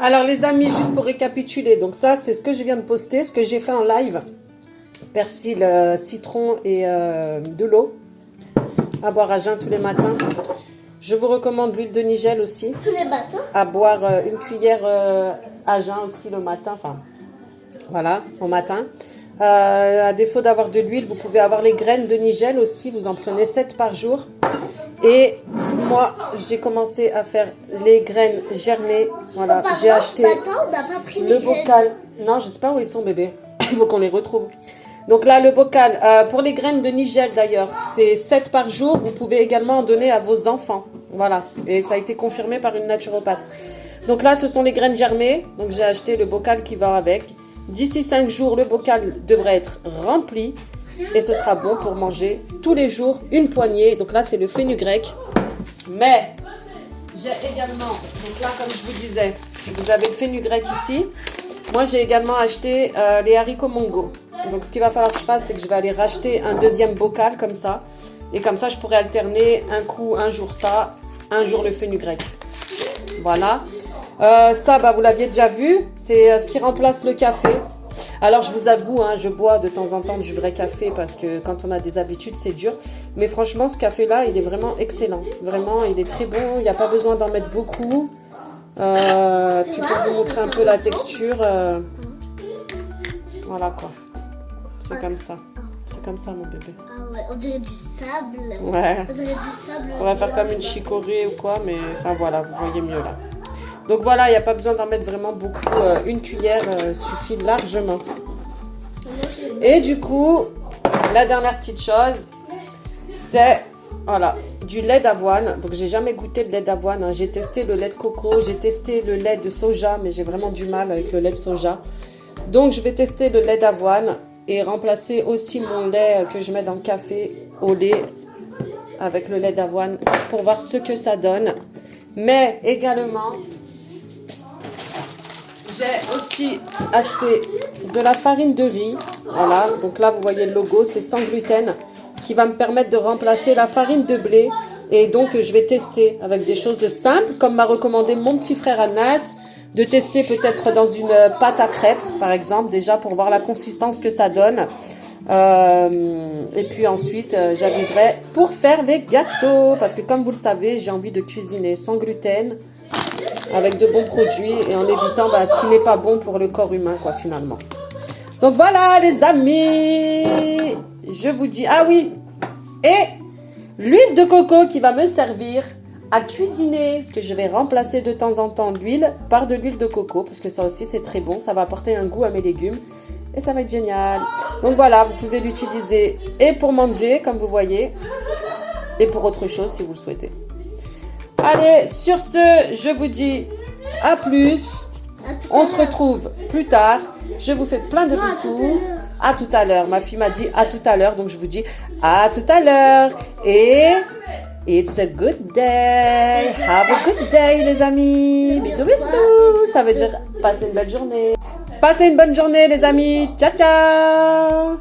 Alors les amis, juste pour récapituler, donc ça c'est ce que je viens de poster, ce que j'ai fait en live. Persil, citron et de l'eau à boire à jeun tous les matins. Je vous recommande l'huile de nigel aussi. Tous les matins. À boire une cuillère à jeun aussi le matin, enfin voilà, au matin. À défaut d'avoir de l'huile, vous pouvez avoir les graines de nigel aussi, vous en prenez 7 par jour. Et moi, j'ai commencé à faire les graines germées. Voilà, j'ai acheté on n'a pas pris le bocal. Non, je sais pas où ils sont, bébé. Il faut qu'on les retrouve. Donc là, le bocal, pour les graines de nigel d'ailleurs, c'est 7 par jour. Vous pouvez également en donner à vos enfants. Voilà, et ça a été confirmé par une naturopathe. Donc là, ce sont les graines germées. Donc j'ai acheté le bocal qui va avec. D'ici 5 jours, le bocal devrait être rempli. Et ce sera bon pour manger tous les jours une poignée. Donc là, c'est le fenugrec. Mais j'ai également, donc là, comme je vous disais, vous avez le fenugrec ici. Moi, j'ai également acheté les haricots mongo. Donc, ce qu'il va falloir que je fasse, c'est que je vais aller racheter un deuxième bocal comme ça. Et comme ça, je pourrais alterner un jour ça, un jour le fenugrec. Voilà. Ça, bah, vous l'aviez déjà vu. C'est ce qui remplace le café. Alors, je vous avoue, hein, je bois de temps en temps du vrai café parce que quand on a des habitudes, c'est dur. Mais franchement, ce café-là, il est vraiment excellent. Vraiment, il est très bon. Il n'y a pas besoin d'en mettre beaucoup. Puis pour vous montrer un peu la texture, voilà quoi. C'est comme ça. C'est comme ça, mon bébé. Ah ouais, on dirait du sable. Ouais. On dirait du sable. On va faire comme une chicorée ou quoi, mais enfin voilà, vous voyez mieux là. Donc voilà, il n'y a pas besoin d'en mettre vraiment beaucoup. Une cuillère suffit largement. Et du coup, la dernière petite chose, c'est voilà, du lait d'avoine. Donc j'ai jamais goûté de lait d'avoine. Hein. J'ai testé le lait de coco, j'ai testé le lait de soja, mais j'ai vraiment du mal avec le lait de soja. Donc je vais tester le lait d'avoine et remplacer aussi mon lait que je mets dans le café au lait avec le lait d'avoine pour voir ce que ça donne. Mais également, j'ai aussi acheté de la farine de riz. Voilà, donc là vous voyez le logo, c'est sans gluten, qui va me permettre de remplacer la farine de blé. Et donc je vais tester avec des choses simples, comme m'a recommandé mon petit frère Anas, de tester peut-être dans une pâte à crêpes, par exemple, déjà pour voir la consistance que ça donne. Et puis ensuite, j'aviserai pour faire les gâteaux, parce que comme vous le savez, j'ai envie de cuisiner sans gluten, avec de bons produits et en évitant ce qui n'est pas bon pour le corps humain, quoi, finalement. Donc voilà, les amis, je vous dis, ah oui, et l'huile de coco qui va me servir à cuisiner, parce que je vais remplacer de temps en temps l'huile par de l'huile de coco, parce que ça aussi c'est très bon, ça va apporter un goût à mes légumes et ça va être génial. Donc voilà, vous pouvez l'utiliser et pour manger, comme vous voyez, et pour autre chose si vous le souhaitez. Allez, sur ce, je vous dis à plus. On se retrouve plus tard. Je vous fais plein de bisous. À tout à l'heure. Ma fille m'a dit à tout à l'heure, donc je vous dis à tout à l'heure. Et it's a good day. Have a good day, les amis. Bisous, bisous. Ça veut dire passez une belle journée. Passez une bonne journée, les amis. Ciao, ciao.